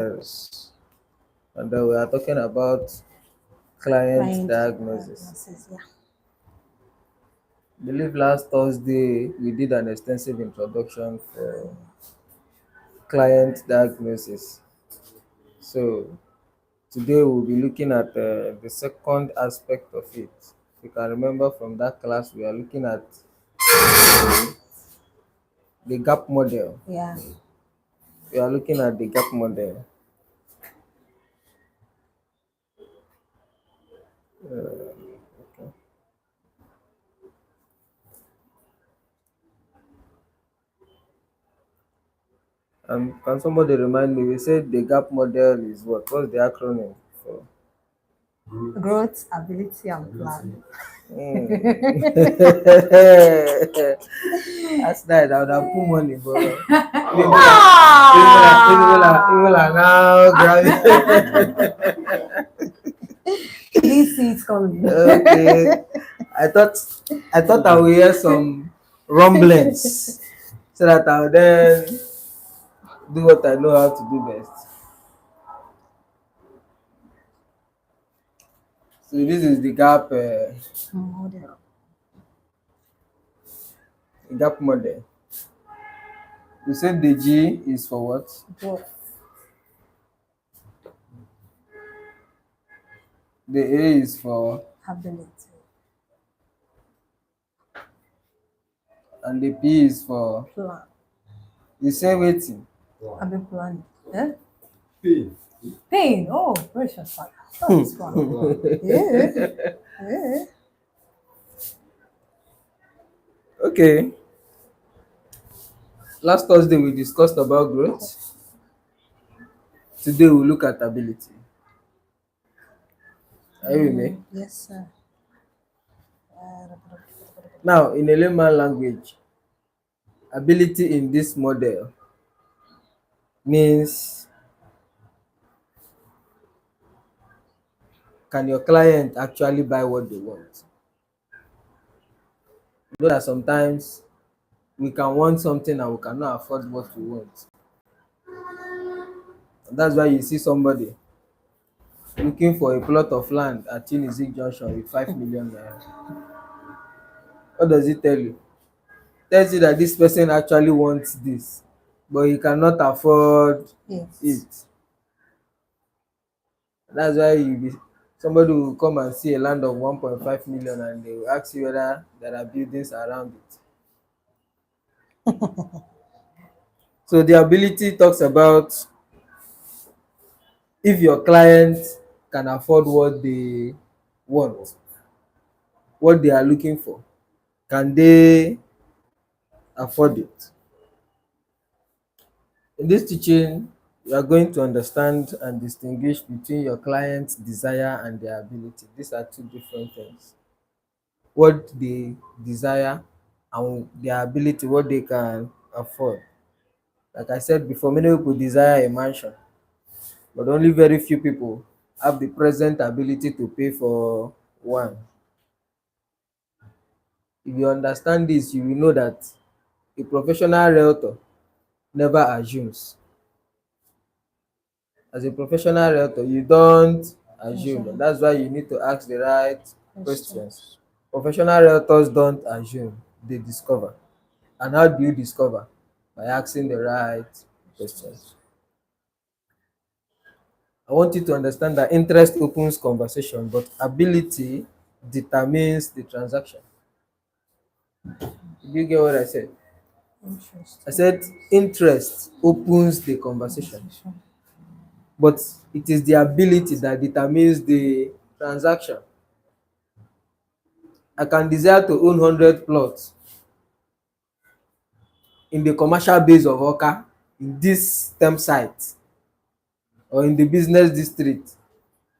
Yes. And we are talking about client Client diagnosis. diagnosis. Yeah. I believe last Thursday we did an extensive introduction for client diagnosis. So today we'll be looking at the second aspect of it. If you can remember from that class, we are looking at the gap model. Yeah. We are looking at the gap model. Can somebody remind me? We said the gap model is what? What's the acronym for? Growth, ability, and plan. Mm. That's nice. I would have put money, but people are now grabbing. Please see it coming. Okay. I thought I would hear some rumblings so that I will then do what I know how to do best. So this is the Model. gap model. You said the G is for what? Growth, The A is for, ability, and the P is for. plan. You say waiting. I've been planning. Eh? Pain. Oh, precious Father. Oh, this one. Yeah. Yeah. Okay. Last Thursday we discussed about growth. Today we'll look at ability. Are you with me? Yes, sir. Now, in a layman language, ability in this model means, can your client actually buy what they want? You know that sometimes we can want something and we cannot afford what we want. And that's why you see somebody looking for a plot of land at Chinizik Junction with 5 million naira. What does it tell you? It tells you that this person actually wants this, but he cannot afford Yes. it. That's why somebody will come and see a land of 1.5 million and they will ask you whether there are buildings around it. So the ability talks about if your client can afford what they want, what they are looking for, can they afford it? In this teaching, you are going to understand and distinguish between your client's desire and their ability. These are two different things. What they desire and their ability, what they can afford. Like I said before, many people desire a mansion, but only very few people have the present ability to pay for one. If you understand this, you will know that a professional realtor never assumes. As a professional realtor, you don't assume. That's why you need to ask the right questions. Professional realtors don't assume, they discover. And how do you discover? By asking the right questions. I want you to understand that interest opens conversation, but ability determines the transaction. Did you get what I said? I said interest opens the conversation, but it is the ability that determines the transaction. I can desire to own 100 plots in the commercial base of Oka, in this STEM site, or in the business district.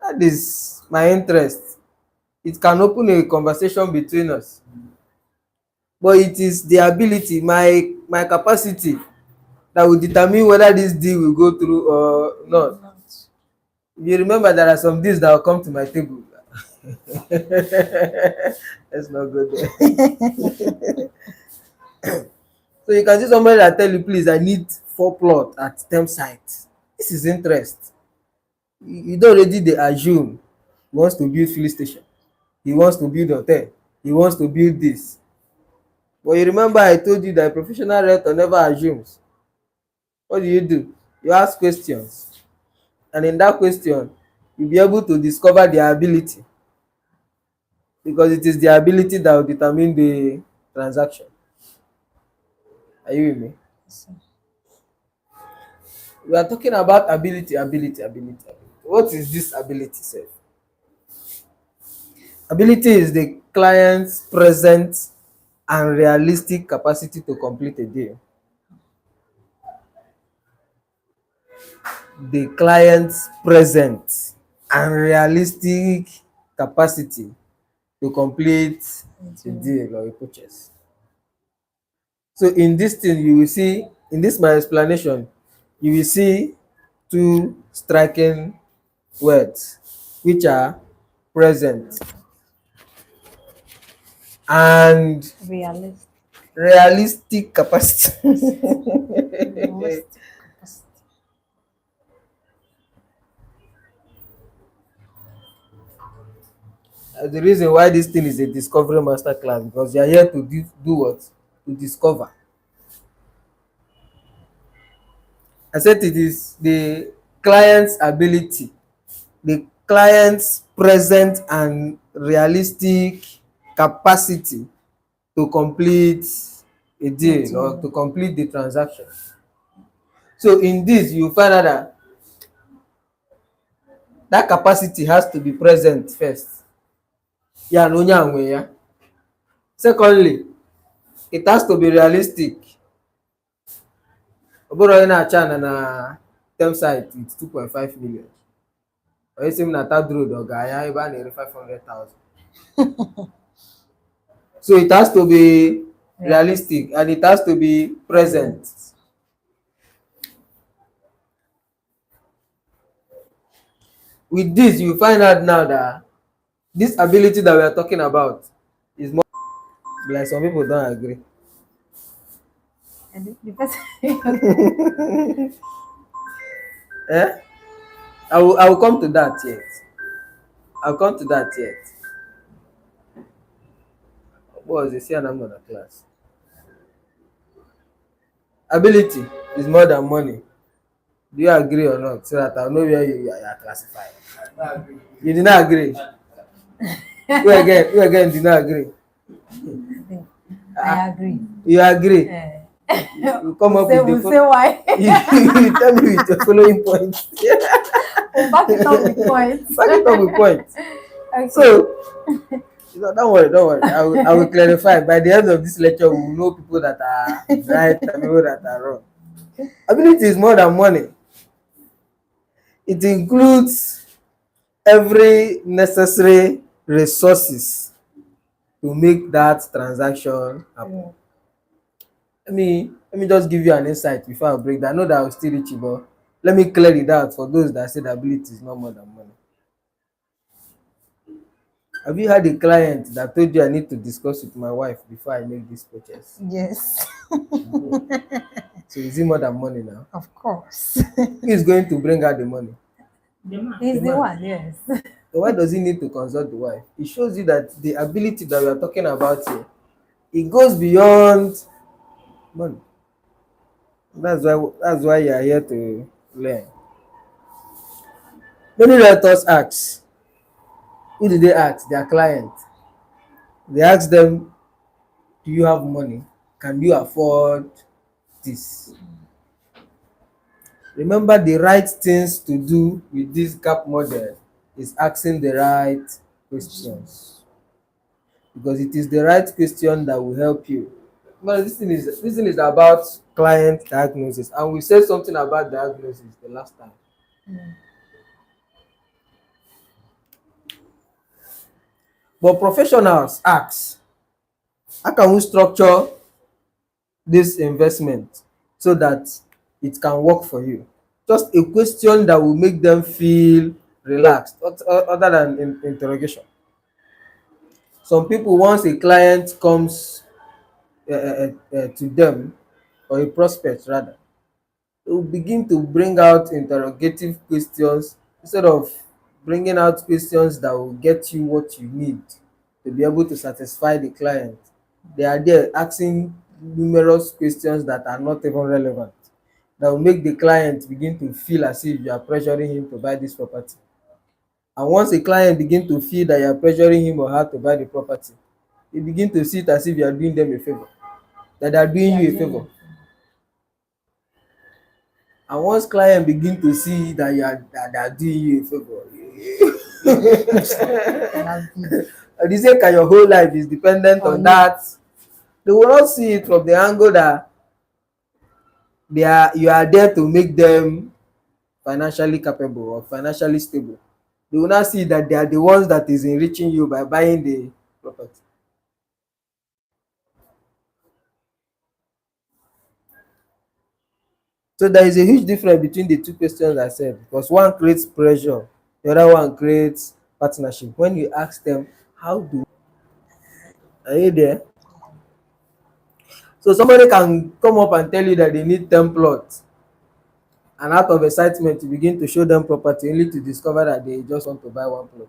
That is my interest. It can open a conversation between us, but it is the ability, my capacity, that will determine whether this deal will go through or not. If you remember, there are some deals that will come to my table. Let's not go there. So you can see somebody that tell you, please, I need 4 plots at STEM site This is interest. You don already dey assume he wants to build filling station, he wants to build hotel, he wants to build this. But you remember I told you that a professional realtor never assumes. What do? You ask questions, and in that question you'll be able to discover their ability, because it is their ability that will determine the transaction. Are you with me? So, We are talking about ability. What is this ability sef? Ability is the client's present and realistic capacity to complete a deal. The client's present and realistic capacity to complete a deal or a purchase. So in this thing you will see, in this my explanation, you will see two striking words, which are present and realistic. realistic capacity. Realistic capacity. The reason why this thing is a discovery master class, because you are here to do what? To discover. I said it is the client's ability, the client's present and realistic capacity to complete a deal or to complete the transaction. So in this you find out that that capacity has to be present first. Ya na onye a nwe ya. Secondly, it has to be realistic. Ọ bụrụ onye na-acha na term site with 2.5 million. Onye si m na third road ọ ga-aya ebe a na-ere 500,000. So it has to be realistic and it has to be present. With this, you find out now that this ability that we are talking about is more like some people don't agree. And the person Eh? I will come to that yet. I'll come to that yet. What was the say? I'm not in class. Ability is more than money. Do you agree or not? So that I'll know where you are classified. You did not agree. Who again did not agree? I agree. You agree. You come up with We'll say why. You tell me with your following points. We'll back it up with points. Back it up with points. Okay. So, don't worry. I will clarify. By the end of this lecture, we will know people that are right and people that are wrong. Ability is more than money. It includes every necessary resources to make that transaction happen. Let me just give you an insight before I break that. I know that I will still reach you, but let me clear it out for those that say the ability is not more than money. Have you had a client that told you I need to discuss with my wife before I make this purchase? Yes. So is it more than money now? Of course. Who is going to bring out the money? He's the one, yes. So why does he need to consult the wife? It shows you that the ability that we are talking about here, it goes beyond money. That's why you are here to learn. Many realtors ask, who did they ask? Their client. They ask them, do you have money? Can you afford this? Remember, the right things to do with this gap model is asking the right questions, because it is the right question that will help you. Well, this thing is about client diagnosis, and we said something about diagnosis the last time. But professionals ask, how can we structure this investment so that it can work for you? Just a question that will make them feel relaxed, other than interrogation. Some people, once a client comes to them, or a prospect rather, They will begin to bring out interrogative questions instead of bringing out questions that will get you what you need to be able to satisfy the client. They are there asking numerous questions that are not even relevant, that will make the client begin to feel as if you are pressuring him to buy this property. And once a client begin to feel that you are pressuring him or her to buy the property, they begin to see it as if you are doing them a favor, that they are doing Yeah, you a yeah, favor. And once client begin to see that they are doing you a favor, yeah. and they say can your whole life is dependent on On it. that, they will not see it from the angle that you are there to make them financially capable or financially stable. They will not see that they are the ones that is enriching you by buying the property. So there is a huge difference between the two questions I said, because one creates pressure, the other one creates partnership. When you ask them, how do, are you there? So somebody can come up and tell you that they need 10 plots, and out of excitement, you begin to show them property only to discover that they just want to buy one plot.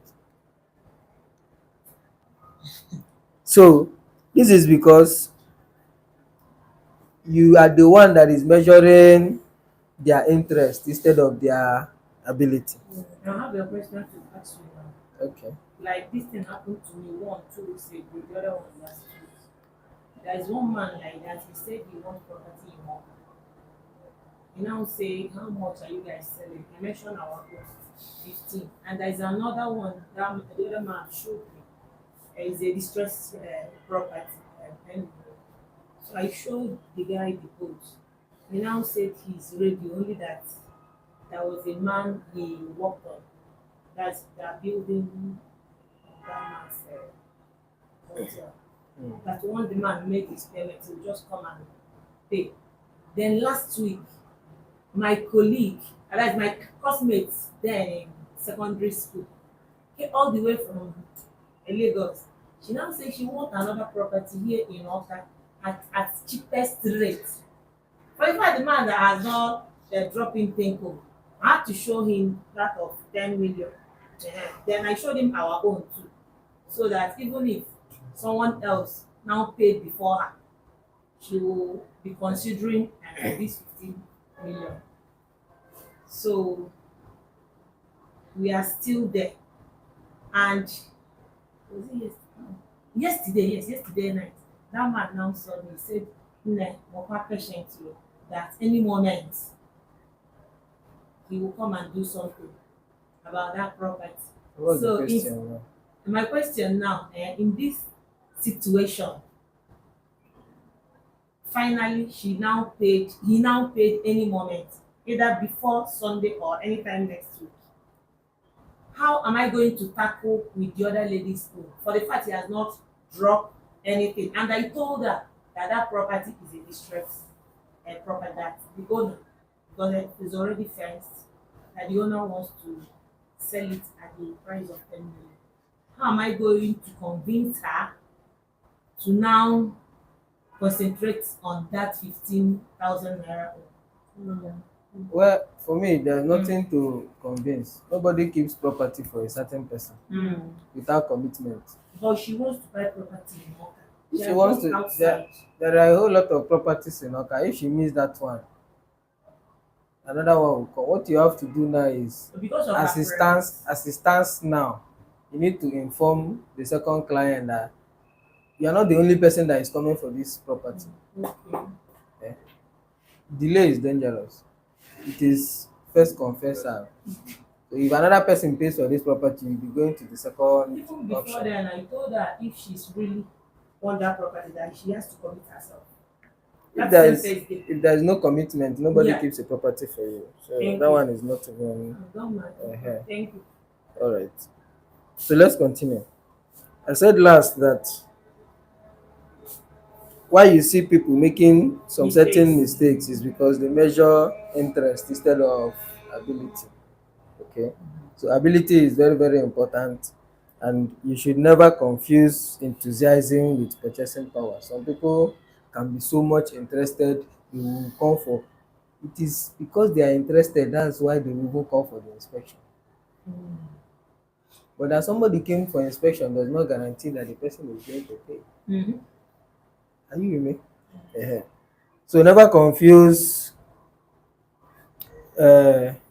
So this is because you are the one that is measuring their interest instead of their ability. I have a question to ask you now. Okay. Like this thing happened to me 1, 2 weeks ago, the other one last week. There is one man like that, he said he wants property in Moka. He now say, how much are you guys selling? I mentioned our own 15. And there is another one that the other man showed me. It's a distressed property. And so I showed the guy the post. He now said he's ready, only that there was a man he worked on. That's the building that man's hotel. That once the man made his payment, he'll just come and pay. Then last week, my colleague, that's my classmates there in secondary school, came all the way from Lagos. She now says she wants another property here in Oka at cheapest rate. For in fact, the man that has not dropped in Tenko, I had to show him that of 10 million. Then I showed him our own too. So that even if someone else now paid before her, she will be considering this 15 million. So we are still there. And was it yesterday? Yesterday, yes, yesterday night. That man now saw me, said, "Nne, Mopa patient you that any moment he will come and do something about that property." What's So the if question now? my question now, in this situation, finally he now paid any moment, either before Sunday or anytime next week. How am I going to tackle with the other lady's own for the fact he has not dropped anything? And I told her that that property is a distress property, that the owner, because it is already fenced, that the owner wants to sell it at the price of 10 million. How am I going to convince her to now concentrate on that 15,000 naira? Well, for me, there's nothing to convince. Nobody keeps property for a certain person without commitment. But she wants to buy property in Moka. If she has wants gone to, outside. there are a whole lot of properties in Oka. If she missed that one, another one will come. What you have to do now is, Because of as her it stands, as it stands now, you need to inform the second client that you are not the only person that is coming for this property. Okay. Eh? Delay is dangerous. It is first come first serve. So if another person pays for this property, you'll be going to the second Even before option. then, I told her if she's really on that property, that she has to commit herself. If there is no commitment, nobody Yeah. keeps a property for you. So Thank that you. one is not even Don't mind. Thank you. all right. So let's continue. I said last that why you see people making some certain mistakes is because they measure interest instead of ability. Okay, so ability is very, very important, and you should never confuse enthusiasm with purchasing power. Some people can be so much interested, you will come for It is because they are interested, that's why they will even call for the inspection. But that somebody came for inspection does not guarantee that the person is going to pay. Mm-hmm. Are you with me? So never confuse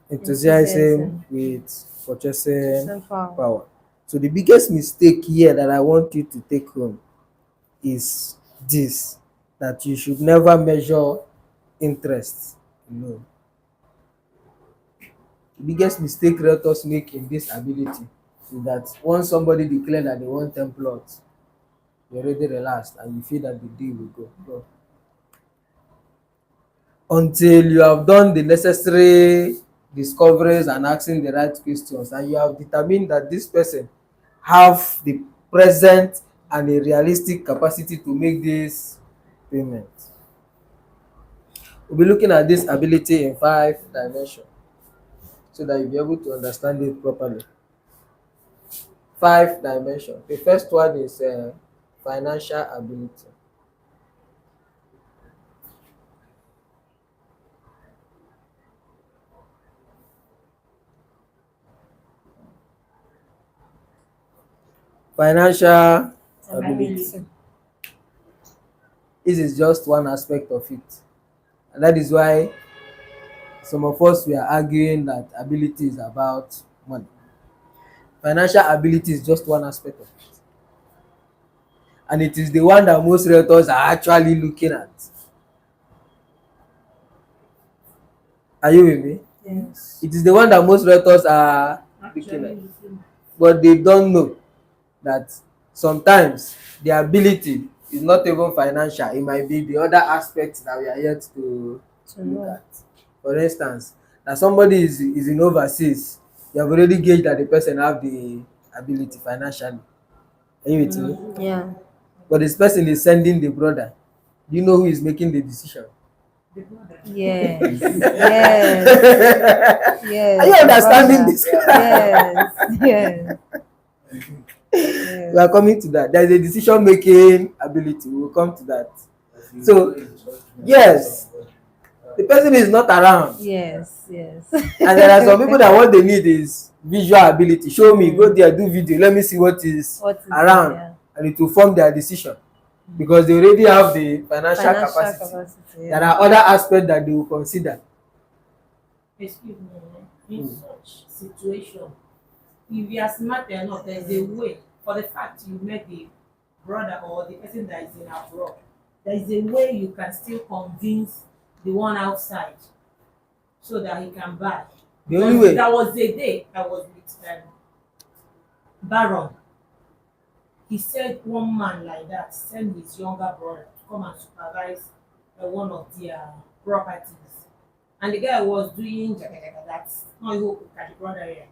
enthusiasm with purchasing Purchasing power. power. So the biggest mistake here that I want you to take home is this, that you should never measure interest alone. The biggest mistake realtors make in this ability is that once somebody declare that they want 10 plots, you're already relaxed and you feel that the deal will go. No. Until you have done the necessary discoveries and asking the right questions, and you have determined that this person have the present and a realistic capacity to make this payment. We'll be looking at this ability in 5 dimensions so that you'll be able to understand it properly. 5 dimensions. The first one is financial ability. Financial ability. This is just one aspect of it. And that is why some of us were arguing that ability is about money. Financial ability is just one aspect of it. And it is the one that most realtors are actually looking at. Are you with me? Yes. It is the one that most realtors are looking at. But they don't know that sometimes the ability is not even financial. It might be the other aspects that we are yet to look at. For instance, that somebody is in overseas, you have already gauged that the person have the ability financially. Are you with me? Yeah. But this person is sending the brother. Do you know who is making the decision? Yes. Yes. Yes. Are you understanding this? Yes. Yes. We are coming to that. There is a decision making ability. We will come to that. So, yes, the person is not around. Yes. Yes. And there are some people that what they need is visual ability. Show me, go there, do video, let me see what is around, yeah. and it will form their decision because they already have the financial capacity. Yeah. There are other aspects that they will consider. Excuse me, in such situation, if you are smart enough, there is a way. For the fact you met the brother or the person that is in abroad, there is a way you can still convince the one outside so that he can buy. The only way. There was a day I was with Baron. He said one man like that sent his younger brother to come and supervise one of their properties. And the guy was doing that. No, he hope at the brother here.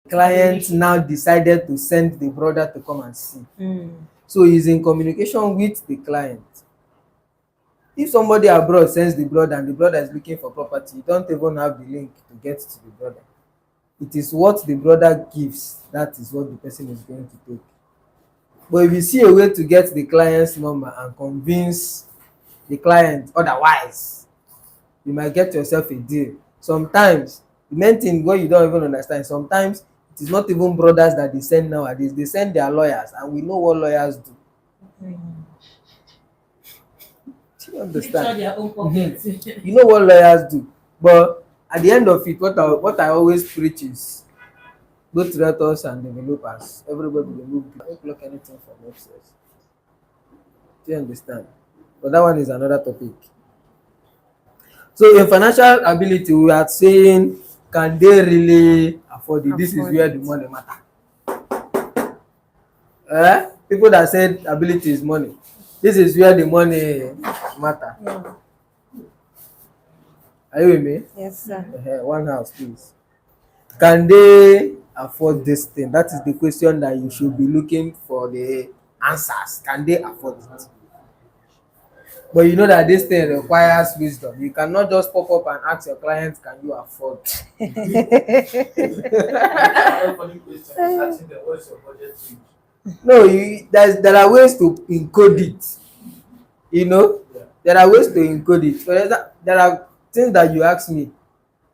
Client now decided to send the brother to come and see. So he's in communication with the client. If somebody abroad sends the brother and the brother is looking for property, you don't even have the link to get to the brother. It is what the brother gives, that is what the person is going to take. But if you see a way to get the client's number and convince the client otherwise, you might get yourself a deal. Sometimes, the main thing what you don't even understand, sometimes it is not even brothers that they send nowadays, they send their lawyers, and we know what lawyers do. Do you understand? Their own pockets. You know what lawyers do. But at the end of it, what I always preach is both realtors and developers, everybody will move. Don't block anything from upstairs. Do you understand? But that one is another topic. So in financial ability, we are saying, can they really afford it? This is where the money matter. People that said ability is money, this is where the money matter. Yeah. Are you with me? Yes, sir. One house, please. Can they afford this thing? That is the question that you should be looking for the answers. Can they afford it? But you know that this thing requires wisdom. You cannot just pop up and ask your client, can you afford? No, there are ways to encode it. You know, there are ways to encode it. For example, there are things that you ask me,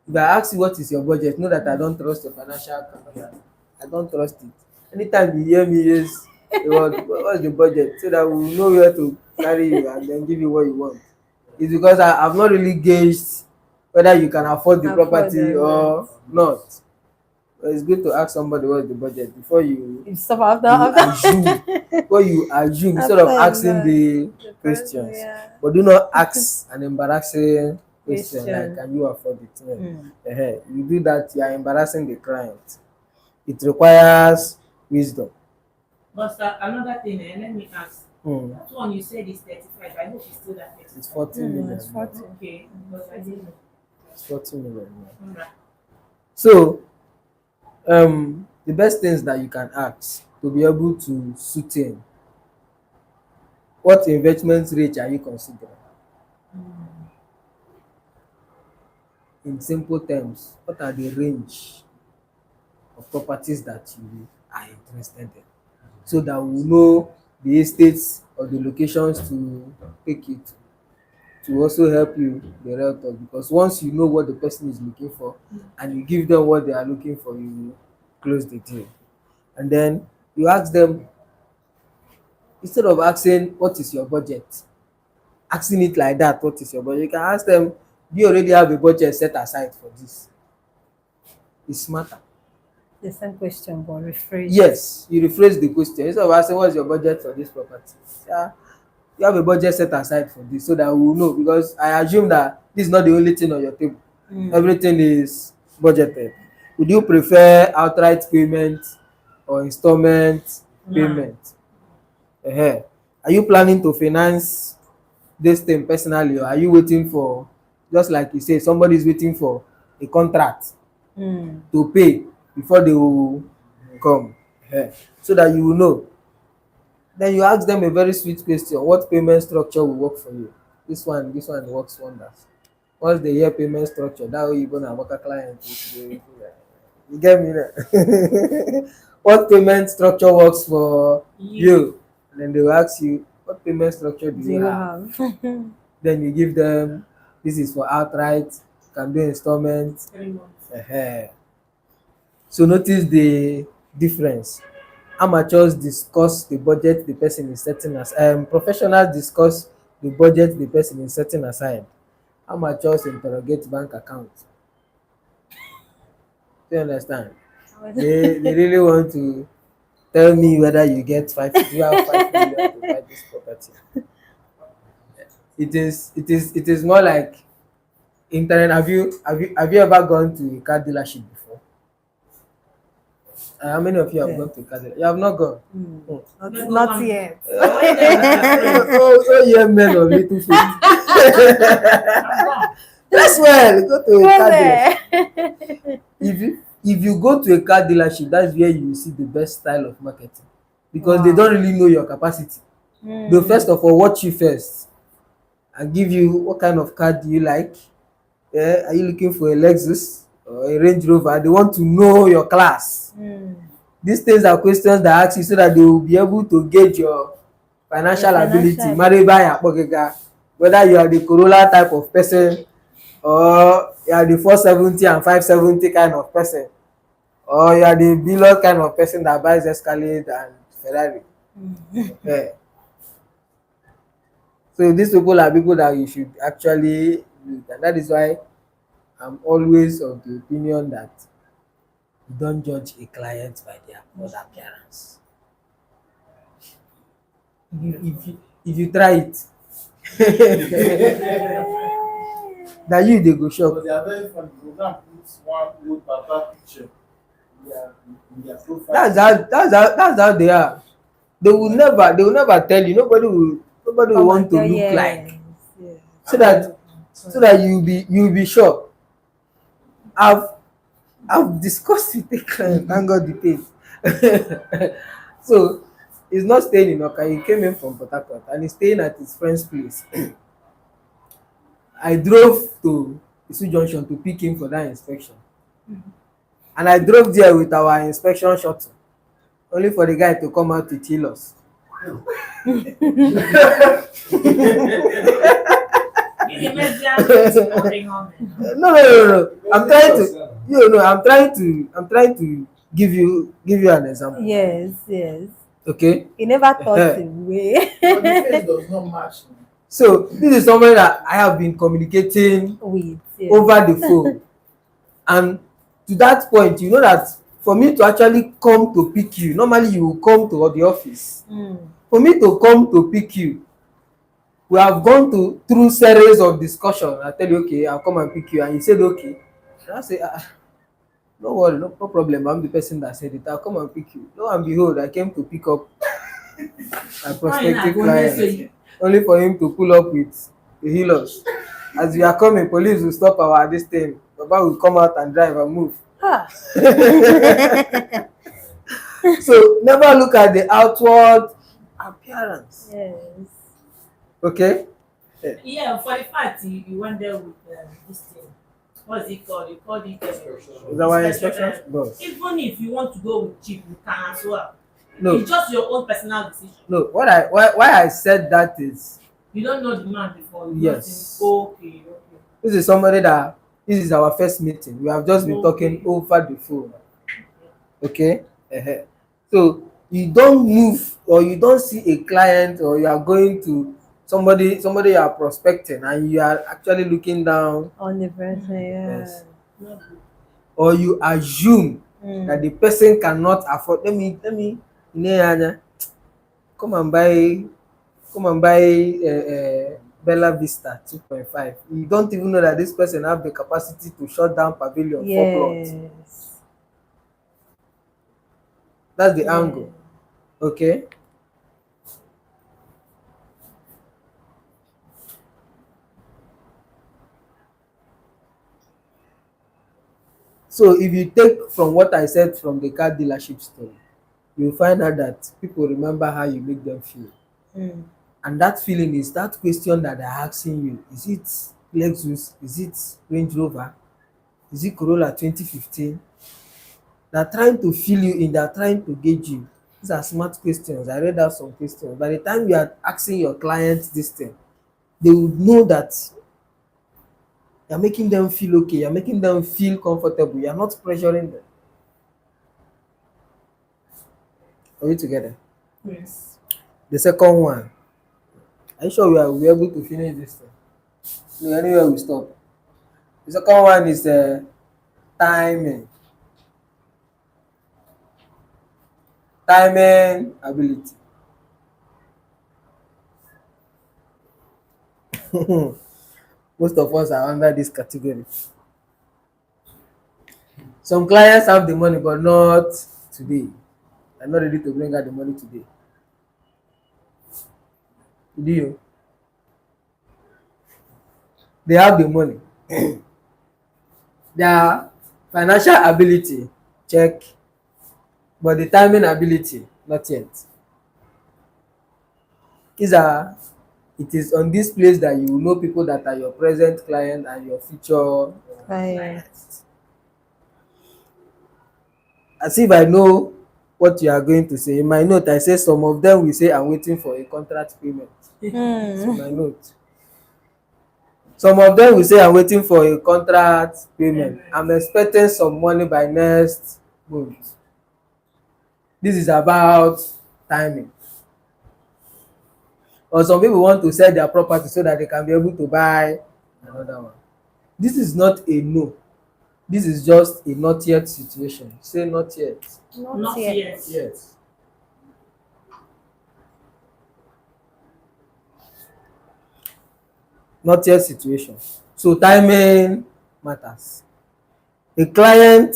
if I ask you what is your budget, know that I don't trust your financial calendar. I don't trust it. Anytime you hear me use the word, what's the budget, so that we will know where to carry you and then give you what you want. It's because I've not really gauged whether you can afford the Afford property the or rent. not. But it's good to ask somebody what's the budget before You stop after you after assume before you assume instead of after asking that. the The person, questions. yeah. But do not ask an embarrassing question like, Question. can you afford it? No. Mm. You do that, you are embarrassing the client. It requires wisdom. But another thing, let me ask. Hmm. That one you said is 35. I hope it's still that It's 35. 40 million. It's 40. Okay, but I didn't know. It's 40 million. Yeah. Alright. So, the best things that you can ask to be able to suit in, what investment rate are you considering? In simple terms, what are the range of properties that you are interested in? So that we know the estates or the locations to take it to also help you the realtor, because once you know what the person is looking for and you give them what they are looking for, you close the deal. And then you ask them, instead of asking what is your budget, asking it like that, what is your budget, you can ask them, do you already have a budget set aside for this? It's smarter. The same question, but rephrase. Yes, you rephrase the question. Instead of asking what's your budget for this property, yeah, you have a budget set aside for this, so that we will know, because I assume that this is not the only thing on your table. Everything is budgeted. Would you prefer outright payment or installment payment? Are you planning to finance this thing personally, or are you waiting for, just like you say, somebody is waiting for a contract to pay before they will come? So that you will know. Then you ask them a very sweet question: what payment structure will work for you? This one works wonders. Once they hear payment structure, that way you're gonna work a client. You get me there? What payment structure works for you? And then they will ask you, what payment structure do Do you you have? have? Then you give them, this is for outright, can do installments. 3 months. So notice the difference. Amateurs discuss the budget the person is setting aside. Professionals discuss the budget the person is setting aside. Amateurs interrogate bank account. Do you understand? They really want to tell me whether you get do you have 5 million to buy this property. It is more like internet. Have you ever gone to a car dealership before? How many of you have gone to a car dealership? You have not gone. Not yet. Oh, yeah, men of little faith. That's well. Go to a car dealership. If you go to a car dealership, that's where you see the best style of marketing, because they don't really know your capacity. They'll first of all watch you first and give you, what kind of car do you like? Are you looking for a Lexus or a Range Rover? They want to know your class. These things are questions that ask you so that they will be able to gauge your financial ability. Mariba Yakpogega, whether you are the Corolla type of person, or you are the 470 and 570 kind of person, or you are the below kind of person that buys Escalade and Ferrari. So these people are people that you should actually meet, and that is why I'm always of the opinion that you don't judge a client by their outward appearance. If you try it, that you they go shock. But they are very funny. You go and put one old Papa picture in their profile. That's how they are. They will never tell you. Nobody will want to look like, so that you'll be sure. I've discussed with a client, thank God the paid. So he's not staying in Oka, he came in from Port Harcourt and he's staying at his friend's place. I drove to Isu Junction to pick him for that inspection. And I drove there with our inspection shuttle, only for the guy to come out to chill us. Yeah, It's a median boring home. No. I'm trying to, I'm trying to give you an example. Yes, yes. Okay. He never thought away. But the face does not match. So this is somebody that I have been communicating With yes. over the phone, and to that point, you know that for me to actually come to pick you, normally you will come to the office. For me to come to pick you, we have gone through series of discussion. I tell you, okay, I'll come and pick you, and you said okay. And I say, no worry, no problem. I'm the person that said it. I'll come and pick you. Lo and behold, I came to pick up a prospective client, only for him to pull up with the healers. As we are coming, police will stop our this thing. Baba will come out and drive and move. Ah. So never look at the outward appearance. Yes. Okay? Yeah, for the fact you went there with this thing. What's it called? You called it Is our instructions? Boss. Even if you want to go with cheap, you can as well. No, It's just your own personal decision. no. Why I said that is, You don't know the man before. You Yes. don't think, okay. this is somebody that, this is our first meeting. We have just been Okay. talking over the phone. Okay? So you don't move, or you don't see a client, or you are going to somebody you are prospecting, and you are actually looking down, On the person, yeah. Yes. Not good. or you assume that the person cannot afford. Let me come and buy Bella Vista 2.5. You don't even know that this person have the capacity to shut down pavilion 4 plots. Yes. That's the angle. Okay. So if you take from what I said from the car dealership story, you'll find out that people remember how you make them feel. And that feeling is that question that they're asking you. Is it Lexus? Is it Range Rover? Is it Corolla 2015? They're trying to fill you in, they're trying to gauge you. These are smart questions. I read out some questions. By the time you are asking your clients this thing, they would know that you're making them feel okay, you're making them feel comfortable, you're not pressuring them. Are we together? Yes. The second one, are you sure we'll be able to finish this thing? No, anywhere we stop. The second one is timing. Timing ability. Most of us are under this category. Some clients have the money, but not today. They're not ready to bring out the money today. Do you? They have the money. Their financial ability, check. But the timing ability, not yet. It is on this place that you will know people that are your present client and your future clients. As if I know what you are going to say. In my note, I say some of them will say, I'm waiting for a contract payment. So my note. Some of them will say, I'm waiting for a contract payment. I'm expecting some money by next month. This is about timing. Or some people want to sell their property so that they can be able to buy another one. This is not a no. This is just a not yet situation. Say not yet. Not yet. Yes. Not yet situation. So timing matters. A client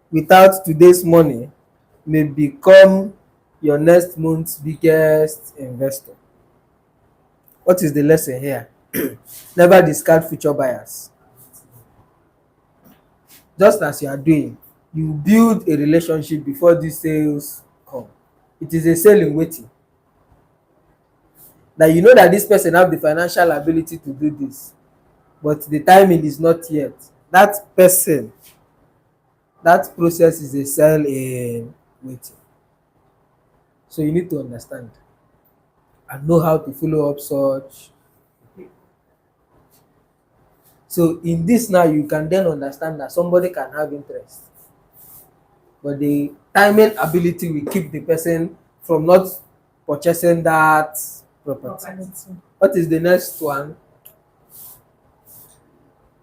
without today's money may become your next month's biggest investor. What is the lesson here? Never discard future buyers. Just as you are doing, you build a relationship before these sales come. It is a sale in waiting. That you know that this person have the financial ability to do this, but the timing is not yet. That person, that process is a sale in waiting. So you need to understand and know how to follow up such. So in this now, you can then understand that somebody can have interest, but the timing ability will keep the person from not purchasing that property. Property. What is the next one?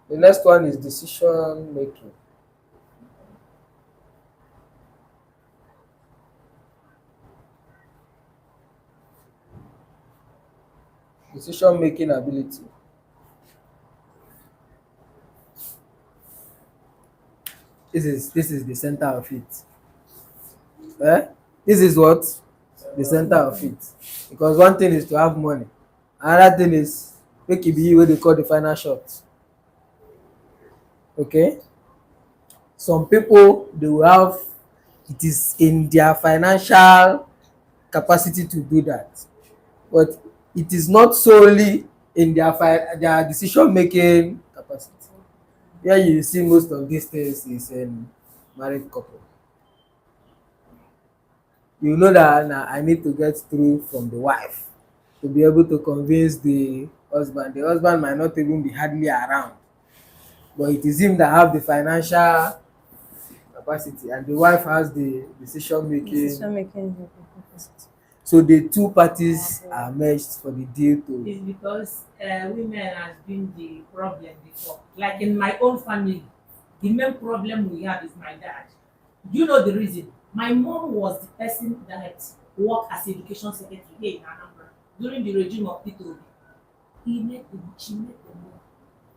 The next one is decision making. Decision making ability. This is the center of it. This is what? The center of it. Because one thing is to have money. Another thing is make it be you wey dey call the final shot. Okay? Some people they will have, it is in their financial capacity to do that, but it is not solely in their decision making capacity. Where you see most of these things is in married couple. You know that na I need to get through from the wife to be able to convince the husband. The husband might not even be hardly around, but it is him that have the financial capacity and the wife has the decision Decision making. making. So the two parties are merged for the deal to. It's because women has been the problem before. Like in my own family, the main problem we have is my dad. Do you know the reason? My mom was the person that worked as education secretary here in Anambra during the regime of Peter Obi. She made the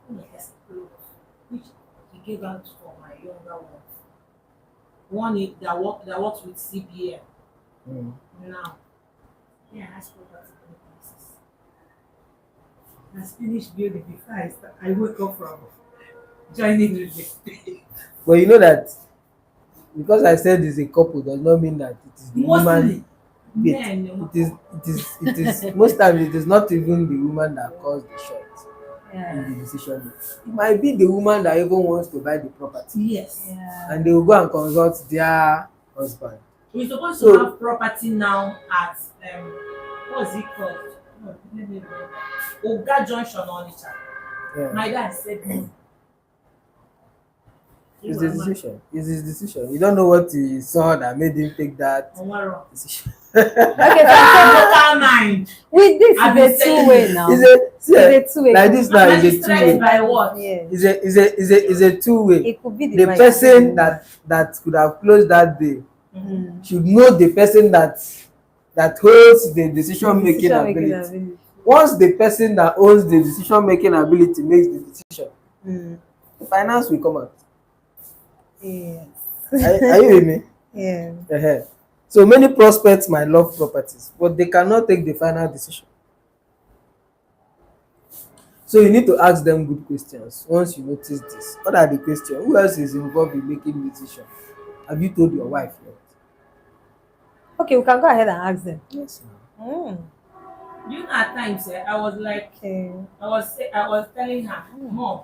money like a which he gave out for my younger ones. That works with CBN. Mm. Now, yeah, I spoke about it places. I finished building before I wake up from joining the day. But you know that because I said it's a couple does not mean that it is the woman. Mostly, Wait, men. it is most times it is not even the woman that calls the shot Yeah. in the decision. It might be the woman that even wants to buy the property, Yes. Yeah. and they will go and consult their husband. We're supposed So- to have property now at what's it called? No, let me remember. Oga Junction Onitsha. Yeah. My dad said no. It's the decision. It's his decision. You don't know what he saw that made him take that Omaro. decision. Okay, so Local mind. with this I've been is a saying two-way now. It's It's a two-way. like this now is a Magistrate two-way. by what? Yes. Is a two-way. It could be The right person that could have closed that deal Mm. should know the person that holds the decision making Decision-making ability. Once the person that owns the decision making ability makes the decision, Mm. finance will come out. Yes. Are you with me? Yeah. So many prospects might love properties, but they cannot take the final decision. So you need to ask them good questions once you notice this. What are the questions? Who else is involved in making the decision? Have you told your wife yet? Okay, we can go ahead and ask them. Yes. Mm. You know, at times I was like, Okay. I was telling her, Mom,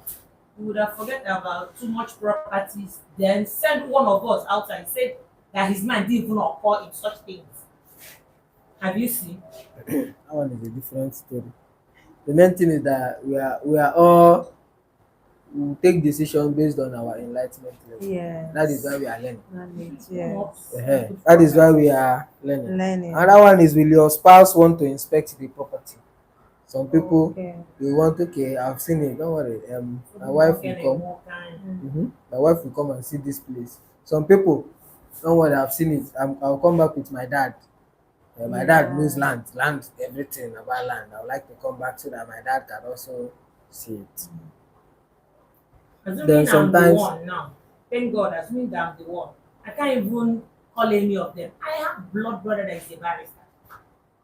we would have forget about too much properties, then send one of us outside, said that his mind didn't even occur in such things. Have you seen? That one is a different story. The main thing is that we are all we take decisions based on our enlightenment level. Yes. That is why we are learning. Knowledge, yes. That is why we are learning. Learning. Another one is, will your spouse want to inspect the property? Some people Okay. they want, okay, I've seen it, don't worry. My wife will come. My wife will come and see this place. Some people, don't worry, I've seen it. I'll come back with my dad. My dad knows land, everything about land. I would like to come back so that my dad can also see it. Assuming Then I'm the sometimes- one now. Thank God, assuming that I'm the one. I can't even call any of them. I have blood brother that is a barrister.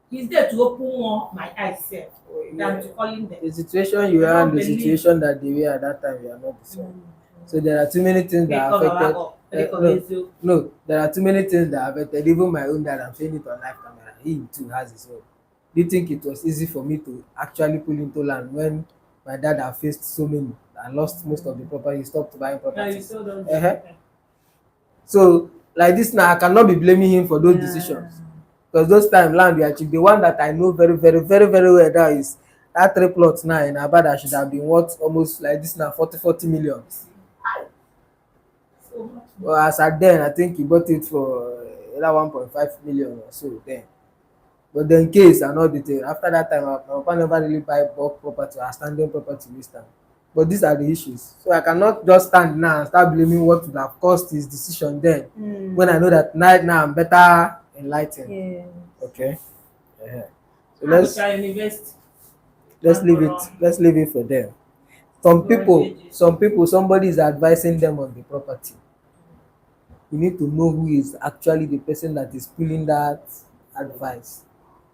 He's there to open more my eyes self than to calling them. The situation you are and the situation that they were at that time, you are not the same. So there are too many things that affected. No, there are too many things that affected. Even my own dad, I'm saying it on live camera. He too has his own. Do you think it was easy for me to actually pull into land when my dad had faced so many and lost most of the property? He stopped buying properties. So like this now, I cannot be blaming him for those decisions. Because those time land we achieved. The one that I know very, very, very, very well now is that 3 plots now in Abada should have been worth almost like this now 40 million. So much. Well, as at then, I think he bought it for either 1.5 million or so then. But then case and all the thing. After that time, my papa never really buy bulk property or standing property this time. But these are the issues. So I cannot just stand now and start blaming what would have caused his decision then. When I know that now I'm better enlightened. Yeah. Okay. Yeah. So How much I invest? let's leave it for them. Some people, somebody is advising them on the property. You need to know who is actually the person that is pulling that advice.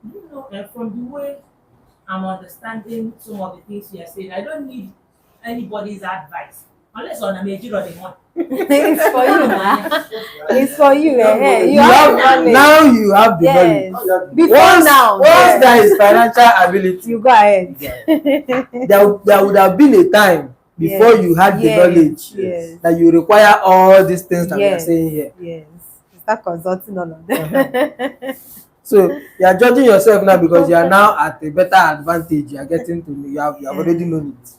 You know, from the way I'm understanding some of the things you are saying, I don't need anybody's advice unless on a major or the one. It's for you, man. It's for you. You You have have knowledge. now you have the Yes. knowledge. Before now. Once yes. there is financial ability, You go ahead. there would have been a time before Yes. you had the Yes. knowledge Yes. that you require all these things that we are Yes. saying here. Yes. Start consulting all of them. So you are judging yourself now because you are now at a better advantage. You are getting to you have already known it.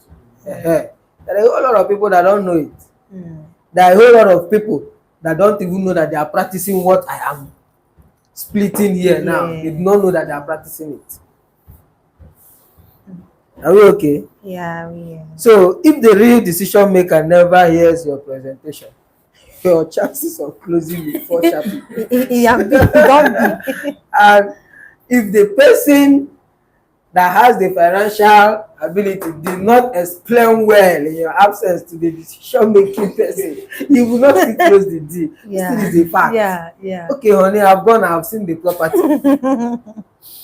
There are a whole lot of people that don't know it. There are a whole lot of people that don't even know that they are practicing what I am splitting here now. Yeah. They do not know that they are practicing it. Are we okay? Yeah, we are. So if the real decision maker never hears your presentation, your chances of closing will fall sharply. Don't be. And if the person that has the financial ability did not explain well in your absence to the decision making person, you will not fit close the deal. Yeah. This is a fact. Yeah. Okay, honey, I've gone, I've seen the property.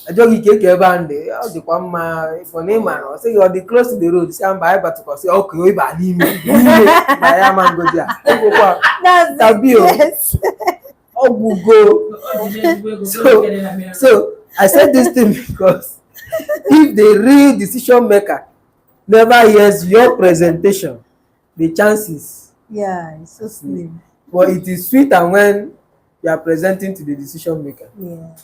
Ẹjọ́ kìí kéèké bá ń dé, ó di pa máa ìfọ̀nì ìmọ̀ràn, ṣé you're the close to the road, ṣé à ń bá ẹ̀ bàtùkọ̀ sí ọkùnrin ó ibà ní ìmọ̀ ìgbà máa ń gòdì à. That's Tàbí o, yes. ọ̀gbùgò. So I said this thing because if the real decision maker never hears your presentation, the chances. Yeah, it's so slim. But it is sweeter when you are presenting to the decision maker. Yeah.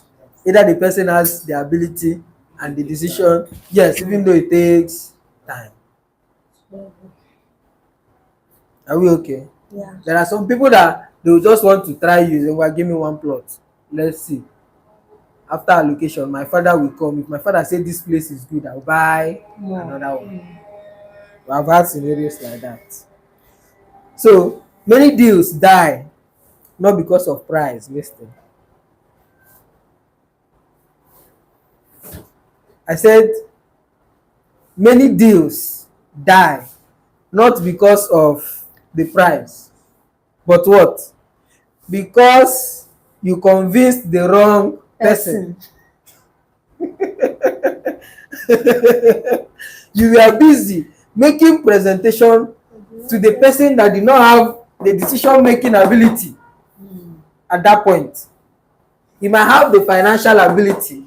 Either the person has the ability and the decision, yes, even though it takes time. Are we okay? Yeah. There are some people that they will just want to try you. They will give me one plot. Let's see. After allocation, my father will come. If my father say this place is good, I'll buy another one. I've had scenarios like that. So many deals die not because of price. Listen. I said many deals die not because of the price, but what? Because you convinced the wrong person. You were busy making presentation to the person that did not have the decision making ability at that point. He might have the financial ability,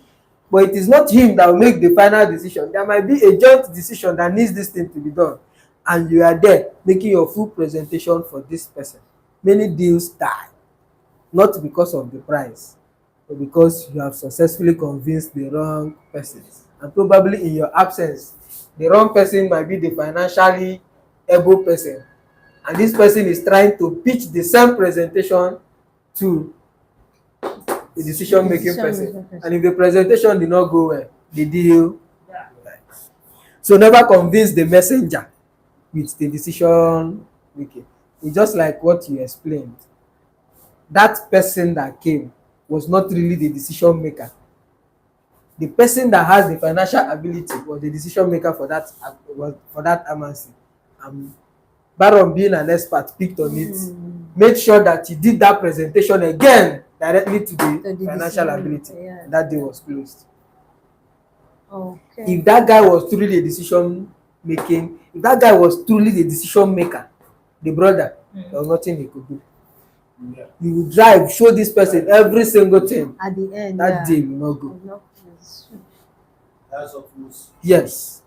but it is not him that will make the final decision. There might be a joint decision that needs this thing to be done, and you are there making your full presentation for this person. Many deals die not because of the price, but because you have successfully convinced the wrong person. And probably in your absence, the wrong person might be the financially able person, and this person is trying to pitch the same presentation to the decision making person. And if the presentation did not go well, the deal. So never convince the messenger with the decision making. It's just like what you explained. That person that came was not really the decision maker. The person that has the financial ability was the decision maker for that agency. Baron, being an expert, picked on it, made sure that he did that presentation again directly to the financial ability. Yeah. That day was closed. Okay. If that guy was truly the decision making, if that guy was truly the decision maker, the brother, there was nothing he could do. Yeah. He would drive, show this person every single thing. At the end, That day will not go. That's of most. Yes.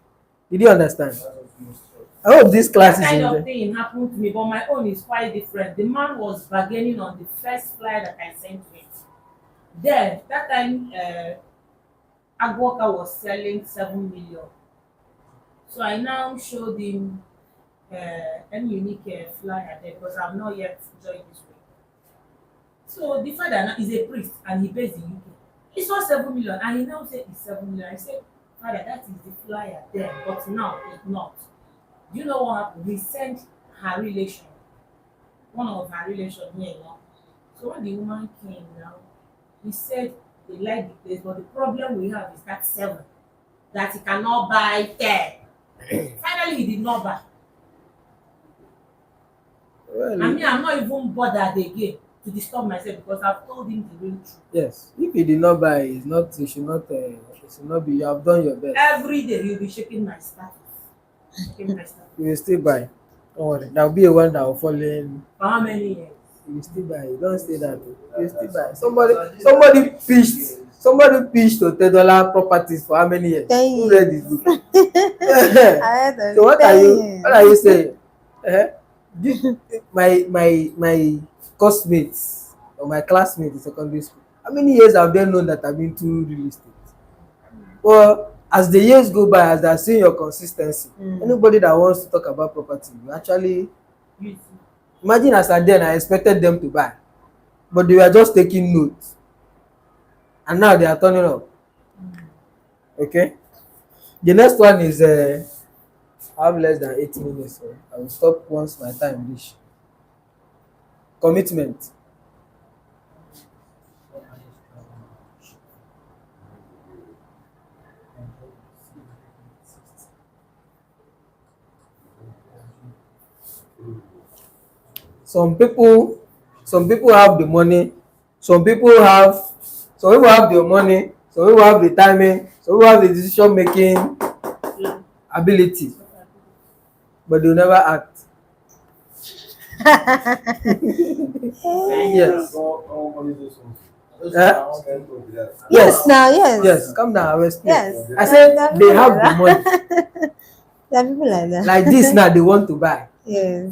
Did you understand? That's of most. I hope this class That is kind in of there. thing happened to me, but my own is quite different. The man was bargaining on the first flyer that I sent to it. Then that time, Agwoka was selling 7 million. So I now showed him any unique flyer there because I've not yet joined this way. So the father now is a priest and he based in UK. He saw 7 million and he now said it's 7 million. I said, Father, that is the flyer there, but now it's not. Do you know what happened? We sent her relation, one of her relation here now. So when the woman came now, he said they like the place, but the problem we have is that 7, that he cannot buy 10. Finally, he did not buy. Well, I mean, I'm not even bothered again to disturb myself because I've told him the real truth. yes. If you did not buy, it's not. It should not. It should not be. You have done your best. Every day he'll be shaking my status. Shaking my status. You will still buy. Don't worry. There will be a one that will fall in. For how many years? You will still buy. You don't say that. You will still buy. Somebody pitched to $10 properties for how many years? 10 Who read this book? I had So what 10 are you? years. What are you saying? My classmates or my classmates in secondary school. How many years have they known that I've been to real estate? Well, as the years go by, as they're seeing your consistency, anybody that wants to talk about property, you actually You too. imagine as at then I expected them to buy, but they were just taking notes, and now they are turning up. Okay. The next one is I have less than 8 minutes, so I will stop once my time reach. Commitment. Some people have the money, some people have the money, some people have the timing, some people have the decision making Yeah. ability, but they will never act. Yes. Yes, now, yes. Yes, come down, I will explain. Yes. I said There are they people have like the money. There are people like that. Like this now, they want to buy. Yes.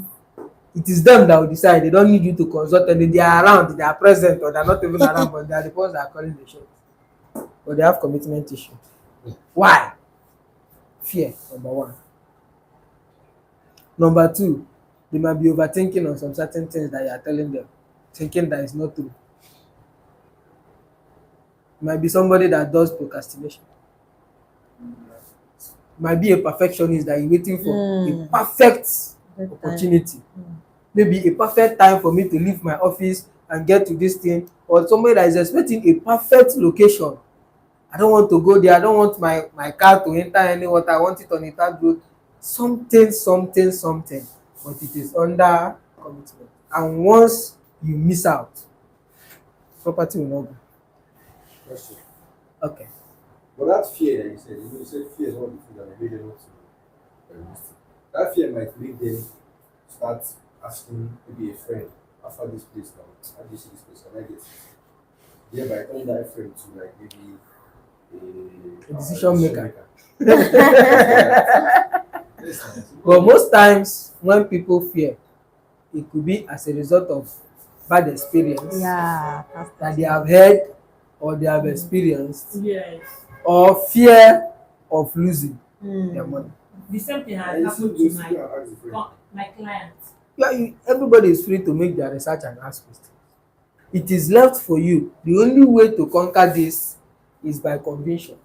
It is them that will decide. They don't need you to consult and they are around, they are present, or they are not even around, but they are the ones that are calling the shots. But they have commitment issue. Why? Fear, number one. Number two, they might be overthinking on some certain things that you are telling them, thinking that is not true. Might be somebody that does procrastination. Might be a perfectionist that is waiting for a perfect Good time. opportunity. Maybe a perfect time for me to leave my office and get to this thing, or somebody that is expecting a perfect location. I don't want to go there. I don't want my car to enter any water. I want it on a third road. Something. But it is under commitment. And once you miss out, property will not go. Question. Okay. But that fear that you said fear is one of the things that made them not to resist. That fear might make them start asking maybe a friend after this place now. How do you see this place? Can I get it? Thereby turning that friend to like maybe A decision maker. Yes, But most times when people fear, it could be as a result of bad experience Yeah. that they have heard or they have experienced, Yes. or fear of losing their money. The same thing has And you happened see to those people are ask the friend. my clients. Everybody is free to make their research and ask questions. It is left for you. The only way to conquer this is by conviction.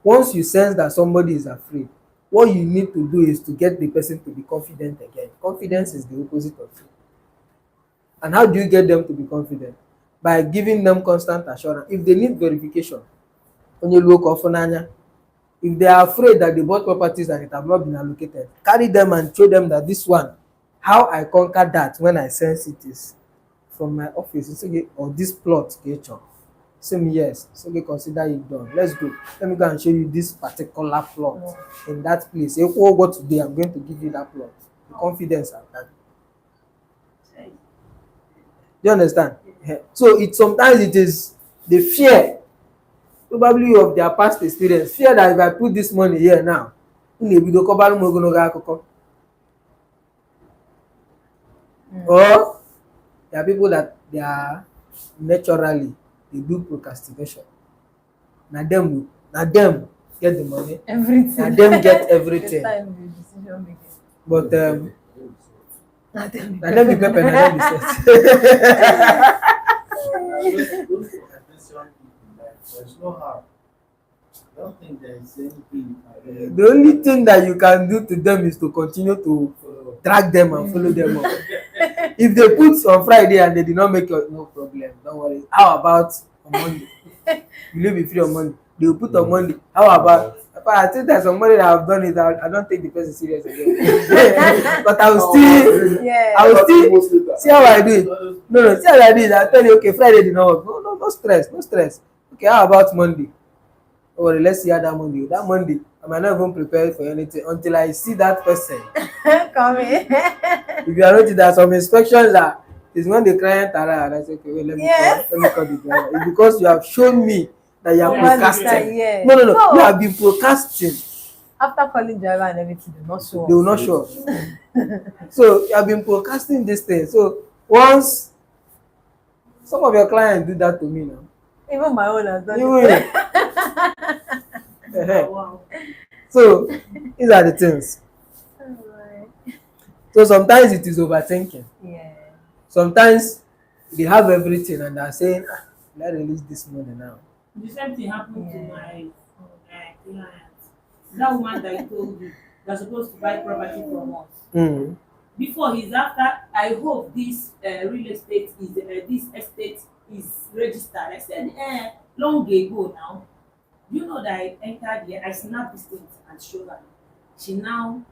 Once you sense that somebody is afraid, what you need to do is to get the person to be confident again. Confidence is the opposite of fear. And how do you get them to be confident? By giving them constant assurance. If they need verification, onye look off n'anya. If they are afraid that they bought properties and it have not been allocated, carry them and show them that this one, how I conquer that when I sense it is from my office. You say, or this plot, say me yes. So they consider it done. Let's go. Let me go and show you this particular plot in that place. If we go today, I'm going to give you that plot. The confidence at that. Do you understand? So sometimes it is the fear, probably of their past experience. Fear that if I put this money here now, or there are people that they are naturally they do procrastination. Na them get the money, Everything. and them get The everything. time the decision making. But Na them na them be pepper, na them be salt. Those attention people, like, there's no harm. I don't think there is anything you can do. The only thing that you can do to them is to continue to drag them and follow them up. If they put on Friday and they did not make your, no problem, don't worry. How about on Monday? You will be free on Monday. They will put on Monday. How about? I think there's somebody that have done it. I don't take the person serious again. But I will still, Yeah. I will still see how I do it. No, see how I do it. I tell you, okay, Friday did not work. No stress, no stress. Okay, how about Monday? Oh, well, let's see how that Monday. That Monday, I might not even prepare for anything until I see that person. Come in. If you are noticing that some inspections are is when the client arrive and I say, okay, wait, Yes. let me call the driver. It's because you have shown me that you are Over the procrastinating. time, yeah. No, No. you have been procrastinating. After calling driver and everything, they not show They will up. not show up. So you have been procrastinating this thing. So once some of your clients do that to me now, Even my own has done you it. will. Wow. So these are the things. Alright. So sometimes it is overthinking. Yeah. Sometimes they have everything and they are saying, let's release this money now. The same thing happened to Yeah. my client. That woman that I told you that's supposed to buy property from us. Mm. Before he's after, I hope this real estate is this estate is registered. I said, long ago now. You know that I entered here, I snapped this thing and showed her. She now,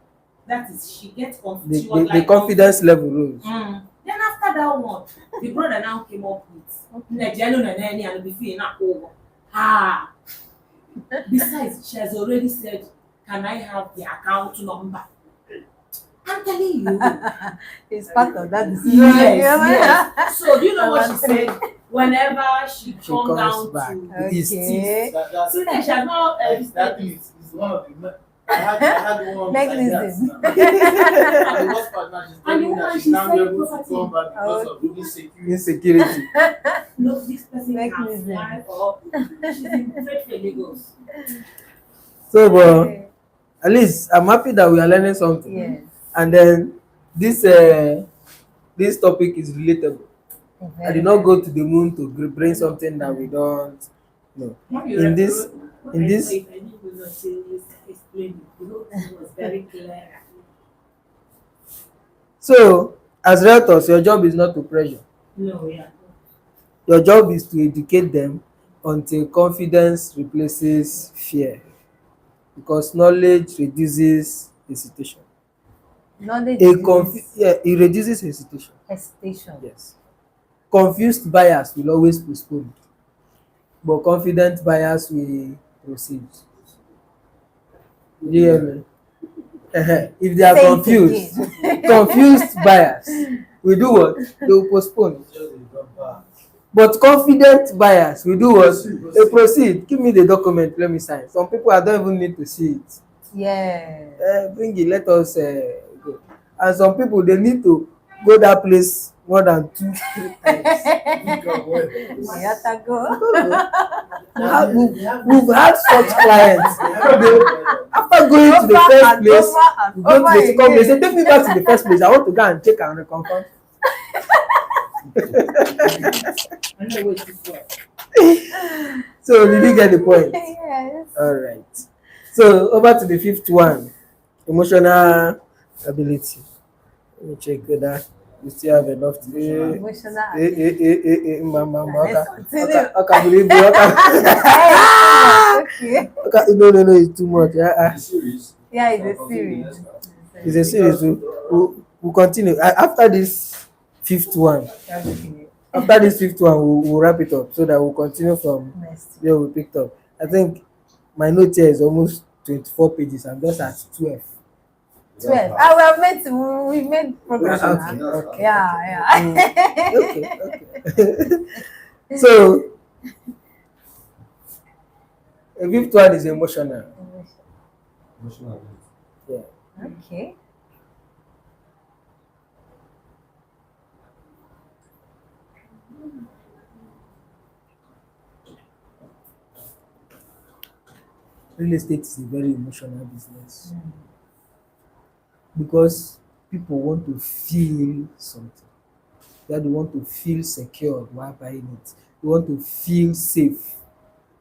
that is, she gets confused. The confidence level rose. Then after that one, the brother now came up with Nigerian and before not over. Ah. Besides, she has already said, can I have the account number? I'm telling you. It's part of that decision. Yes. So you know what she said? Whenever she She come down comes back. to East. Okay. see that she has not That thing is one of the. I had one Mechanism. like that. And the worst part now, she's And telling the me that woman, she's she now said able to property. come back because of looking security. Insecurity. no, this person can Mechanism. fly or she's in trade for Lagos. So, but at least I'm happy that we are learning something. Yes. And then this topic is relatable. I did not go to the moon to bring something that we don't know. In this, I in this, didn't even know till you explained it. The whole thing was very clear. so as realtors, your job is not to pressure. No, yeah. Your job is to educate them until confidence replaces fear, because knowledge reduces hesitation. Knowledge It reduces hesitation. hesitation. Yes. Confused buyers will always postpone, but confident buyers will proceed. Do you hear me? If they are Say it confused, again. confused buyers will do what? They will postpone. It's just a drop. But confident buyers will do what? They proceed. Give me the document, let me sign. Some people I don't even need to see it. Yeah. Bring it, let us go. And some people they need to go that place more than 2-3 times. You have to go. We've had such clients. After going to the first place, we go to the second place. Say, take me back to the first place. I want to go and check and reconfirm. I know what you said. So did you get the point? Yes. All right. So over to the fifth one, emotional ability. Let me check whether we still have enough to Emotional Mama. Let's continue. Okay. No, it's too much. Series. Yeah, it's a series. It's a series. We'll continue. After this fifth one, Okay. we'll wrap it up so that we'll continue from Next. where we picked up. I think my note here is almost 24 pages. I'm just at 12. 12. We made progress. Okay, now. okay. Yeah. Okay. So, the fifth one is emotional. Emotional ability. Yeah. Okay. real estate is a very emotional business because people want to feel something. They want to feel secure while buying it. They want to feel safe.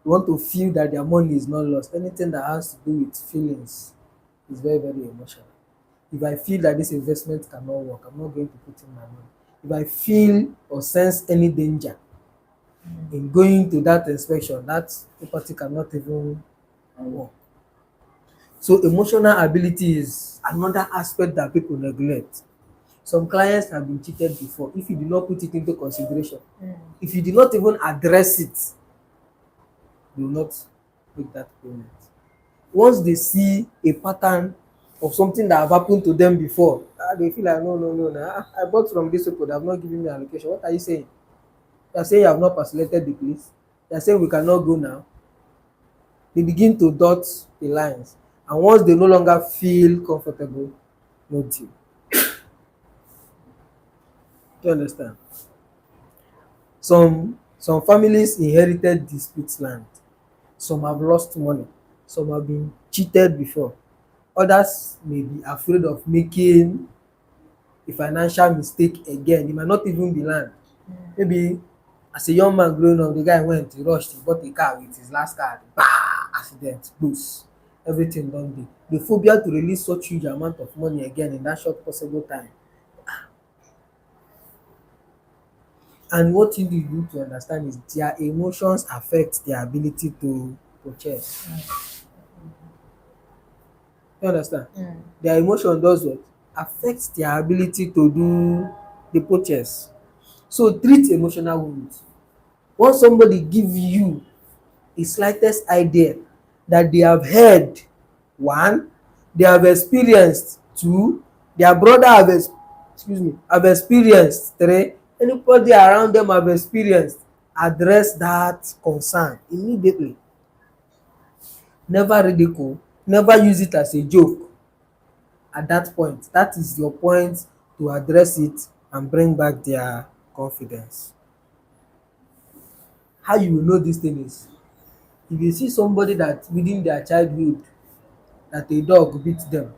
They want to feel that their money is not lost. Anything that has to do with feelings is very, very emotional. If I feel that this investment cannot work, I'm not going to put in my money. If I feel or sense any danger in going to that inspection, that property cannot even work. So emotional ability is another aspect that people neglect. Some clients have been cheated before. If you do not put it into consideration, if you do not even address it, they will not make that payment. Once they see a pattern of something that have happened to them before, they feel like, no. I bought from this people, they have not given me allocation. What are you saying? You are saying you have not parcellated the place. You are saying we cannot go now. They begin to dot the lines. And once they no longer feel comfortable, no deal. Do you understand? Some families inherited dispute land. Some have lost money. Some have been cheated before. Others may be afraid of making a financial mistake again. It might not even be land. Maybe as a young man growing up, the guy went, he rushed, he bought a car with his last card. Bah! Accident, boost. Everything done dey. The phobia to release such huge amount of money again in that short possible time. And what you need to understand is their emotions affect their ability to purchase. You understand? Their emotion does what? Affects their ability to do the purchase. So treat emotional wounds. Once somebody give you the slightest idea that they have heard, one, they have experienced, two, their brother have experienced, three, anybody around them have experienced, address that concern immediately. Never ridicule, never use it as a joke. At that point, that is your point to address it and bring back their confidence. How you will know this thing is, if you see somebody that within their childhood that a dog beat them,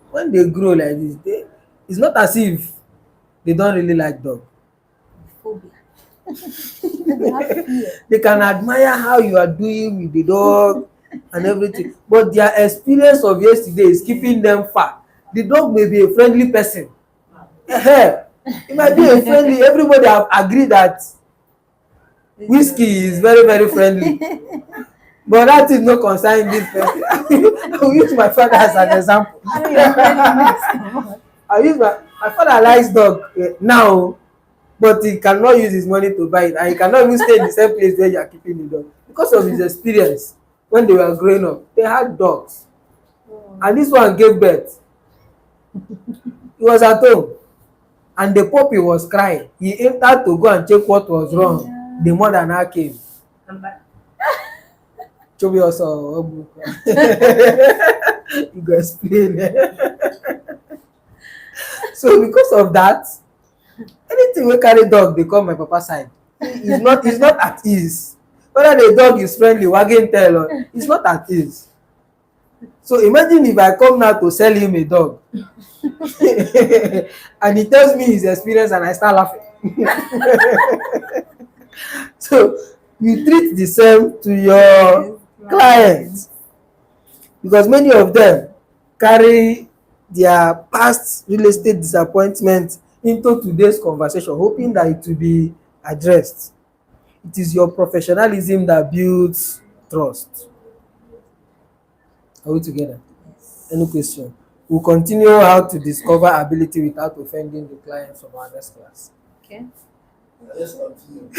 when they grow like this, it's not as if they don't really like dog. Phobia. They can admire how you are doing with the dog and everything, but their experience of yesterday is keeping them far. The dog may be a friendly person. It might be a friendly, everybody have agreed that whiskey is very, very friendly. But that is no concern this person. I will use my father as an example. I use my father likes dog now, but he cannot use his money to buy it, and he cannot even stay in the same place where you are keeping the dog because of his experience. When they were growing up, they had dogs, and this one gave birth. He was at home, and the puppy was crying. He entered to go and check what was wrong. The mother now came. Chobi also, you go explain. So because of that, anything we carry dog, they call my papa side. It's not at ease. Whether the dog is friendly, wagging tail, or it's not at ease. So imagine if I come now to sell him a dog, and he tells me his experience, and I start laughing. So you treat the same to your clients, because many of them carry their past real estate disappointment into today's conversation, hoping that it will be addressed. It is your professionalism that builds trust. Are we together? Yes. Any question? We'll continue how to discover ability without offending the clients from our next class. Okay. Let's continue.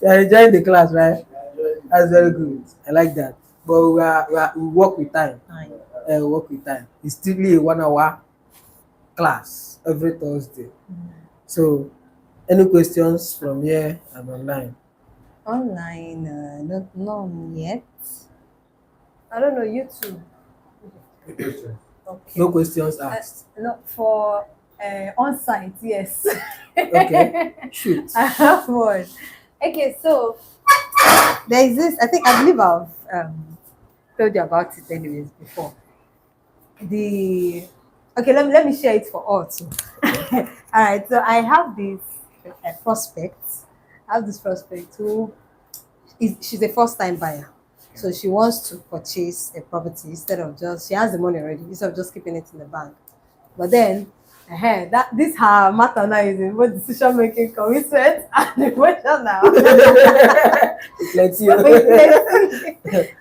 You are enjoying the class, right? I enjoy it. That's very good. I like that. But we work with time. Fine. Work with time. It's strictly a 1 hour class every Thursday. So, any questions from here and online? Online, none yet. I don't know, YouTube. Okay. No questions asked. No, for on-site, yes. Okay, shoot. I have one. Okay, so there is this. I believe I've told you about it anyways before. The okay, let me share it for all too. All right, so I have this prospect. I have this prospect who she's a first time buyer. So she wants to purchase a property instead of just she has the money already instead of just keeping it in the bank. But then that this her matter now is in both decision making commitment and emotional. Plenty.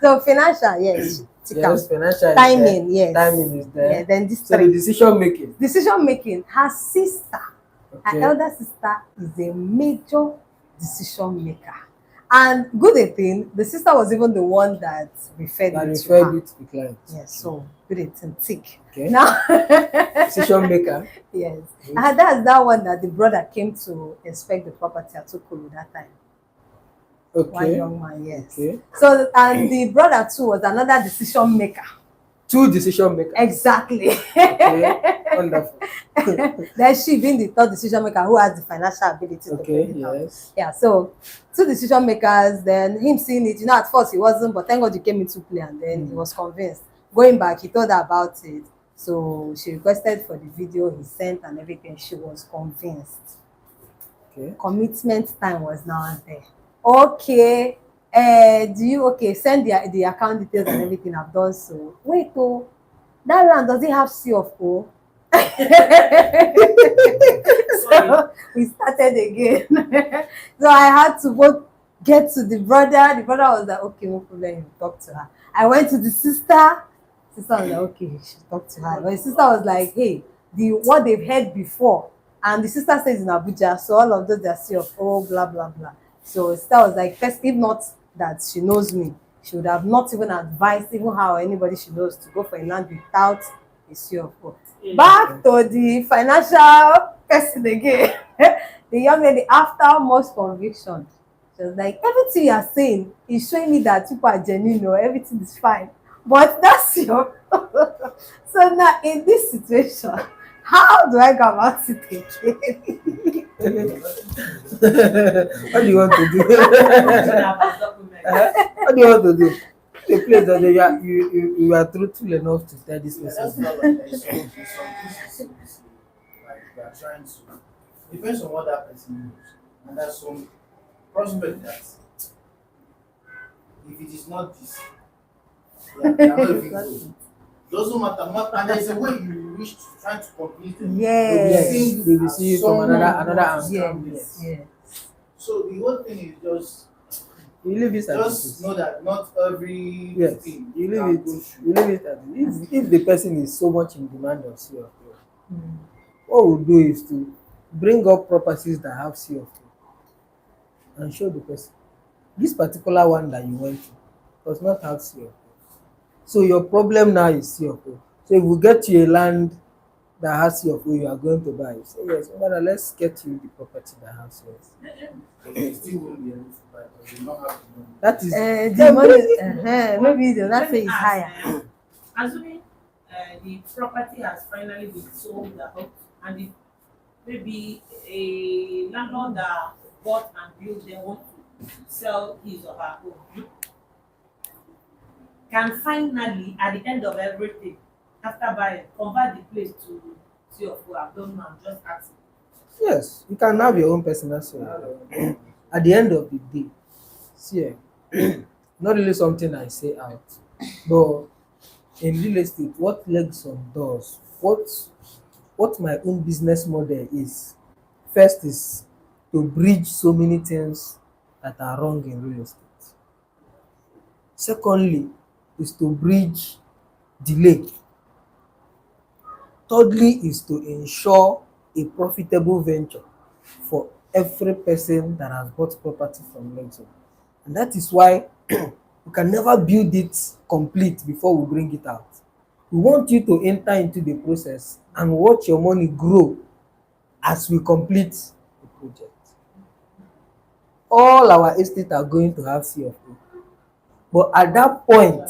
So financial, yes. Yes, financial. Timing, yes. Timing is there. Yeah, then this So the decision making. decision making. Her sister, Okay. her elder sister, is a major decision maker. And good a thing, the sister was even the one that referred That it to referred her. you to the client. Yes, so good a thing, tick. Okay. Now, Decision maker. yes, and that's that one that the brother came to inspect the property at Okolo that time. One Okay. young man, yes. Okay. So, and the brother too was another decision maker. Two decision makers. Exactly. Okay. Wonderful. Then she being the third decision maker who has the financial ability to Okay. bring it out. Yes. Yeah, so two decision makers, then him seeing it, at first he wasn't, but thank God he came into play and then he was convinced. Going back, he told her about it. So she requested for the video he sent and everything. She was convinced. Okay. Commitment time was now there. Okay. Do you send the account details and everything? I've done so. Wait, that land does it have C of O? So we started again. So I had to both get to the brother. The brother was like, okay, no problem, you talk to her. I went to the sister. Sister was like, okay, you should talk to her. But the sister was like, hey, what they've heard before. And the sister stays in Abuja, so all of those are C of O, blah, blah, blah. So sister was like, first, if not that she knows me, she would have not even advised even how anybody she knows to go for a land without a C of O. Back to the financial person again. The young lady, after much conviction, she was like, everything you are saying is showing me that people are genuine, or everything is fine. But that's your so now in this situation, how do I go about it again? What do you want to do? What do you want to do? The place that you are truthful enough to tell this That's person. not like there's some cases like we are trying to depends on what that person knows. And there's some prospect that if it is not this, they are not even good. Doesn't matter, and there's a way you wish to try to complete it. Yes, Yes. they will see it from another angle. Yes. Yes. So the whole thing is just You leave it at just this. know that not every Yes, thing you can leave go it. through. You leave it at this. If the person is so much in demand of C of O, Mm. what we'll do is to bring up properties that have C of O and show the person this particular one that you went to does not have C of O. So your problem now is C of O. So if we get you a land that has C of O, you are going to buy. You say yes, brother, let's get you the property that has C of O. They still won't be able to buy because they don't have the money. That is The money, maybe they'll not say it's higher. Assuming the property has finally been sold out, and maybe a landlord that bought and built they want to sell his or her home can finally, at the end of everything, after buying, convert the place to C of O. I don't know, I'm just asking. yes, you can have your own personal C of O. At the end of the day, see, not really something I say out, but in real estate, what legs on doors, what my own business model is, first is to bridge so many things that are wrong in real estate. Secondly, is to bridge delay. Thirdly, is to ensure a profitable venture for every person that has bought property from Lexo. And that is why we can never build it complete before we bring it out. We want you to enter into the process and watch your money grow as we complete the project. All our estates are going to have C of O. But at that point,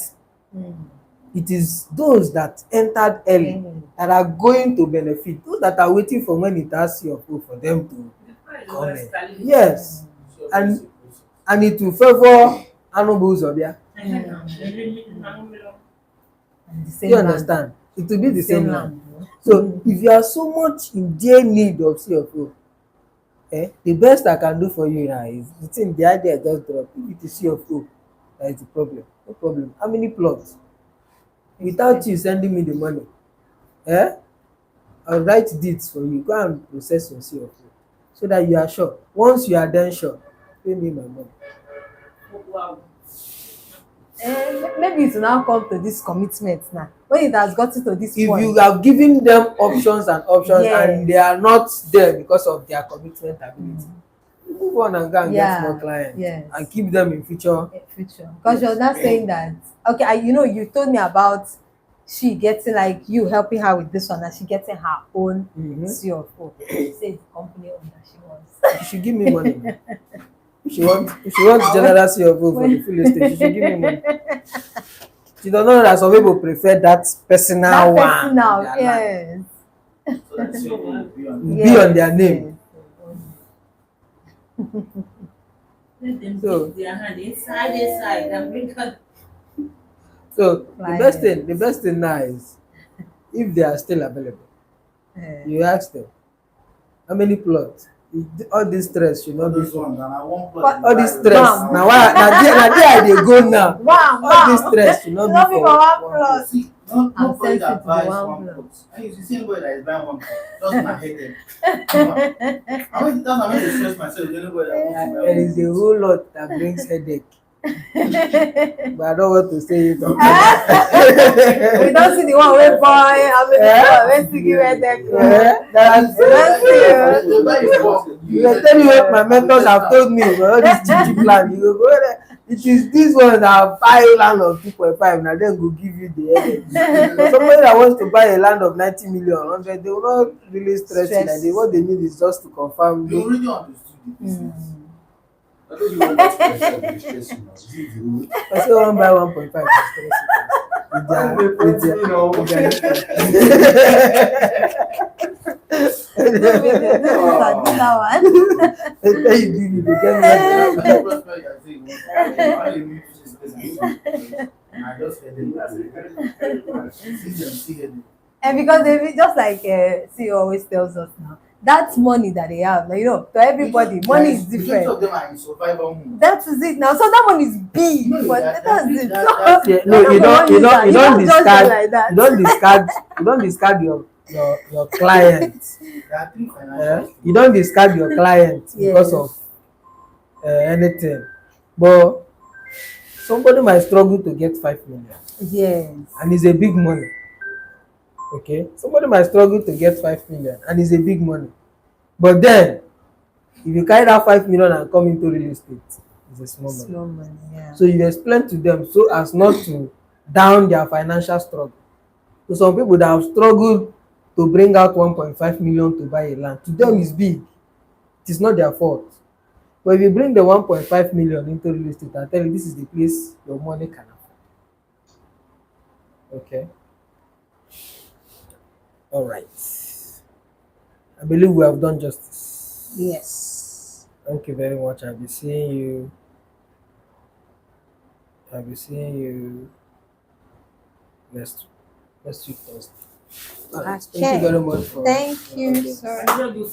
it is those that entered early that are going to benefit. Those that are waiting for when it has C of O for them to The price come was in. escalating. Yes. So And- it's a process. and it will favor Anubu Zobia. And the same You land. understand? It will be the same land. no? So if you are so much in dear need of CFO, the best I can do for you now is the thing, the idea just drop. If it is CFO, that is the problem. No problem. How many plots? Without you sending me the money, I'll write deeds for you. Go and process your CFO so that you are sure. Once you are then sure, pay me my money. Wow. Maybe it will now come to this commitment now. When it has gotten to this If point. you have given them options and options Yes. and they are not there because of their commitment ability, move on and go and get more clients yes. and keep them in future. Future, because you're not saying that. Okay, you told me about she getting, like, you helping her with this one, and she getting her own CFO. Say it's company owner she wants. She should give me money. If she wants general CFO for the full estate, she should give me money. She does not know that some people prefer that personal That one. personal, in their life. yes. So that's your will be on Be on their name. Let them So- put their hand inside and bring out. So Like- the best thing now is, if they are still available, you ask them how many plots. All this stress should not be those ones, and I won't put But all this stress. Bam. Now why na there I dey go now. Wow, All this stress should not Not be be for for one one plot. See, I'm nobody sensitive that to buys one one plot. plot. And you see anybody that is buying one plot, just my headache. I mean, that's why I to stress myself. Anybody that wants to buy There is a one whole lot that brings headache, but I don't want to say it. We don't see the one wey boy, how many people wey still give headache. You can tell me what my mentors have told me about all this chichi plan. You go there. It is this one that buy land of 2.5, now then go give you the headache. But somebody that wants to buy a land of 90 million, 100, they will not really stress you. Like what they need is just to confirm. You already understood the business. I don't know what pressure will stress you now. Is it the road? I say one buy 1.5 to stress you. With their, You know. with their, they tell you give you, they get me. That's what I say. I didn't mean to say this. And I just headed. See headed. And because they just like CEO always tells us now, that money that they have, like, to everybody, money is Majority different. of them are in survival mode. That is it now. So that one is big, No, but that- that's that- it. that- Yeah, No, no, you don't discard. like that. You don't discard your client. There are three financial. You don't discard your client because Yes. of anything. But somebody might struggle to get 5 million, Yes. and it's a big money. Okay, somebody might struggle to get 5 million, and it's a big money. But then, if you carry that 5 million and come into real estate, it's a small money. Slow money, yeah. So you explain to them so as not to down their financial struggle. So some people that have struggled to bring out 1.5 million to buy a land, to them is big. It is not their fault. But if you bring the 1.5 million into real estate and tell you this is the place your money can afford. Okay. All right. I believe we have done justice. Yes. Thank you very much. I'll be seeing you next week Thursday. Thank you very much for Thank you, sir. I just do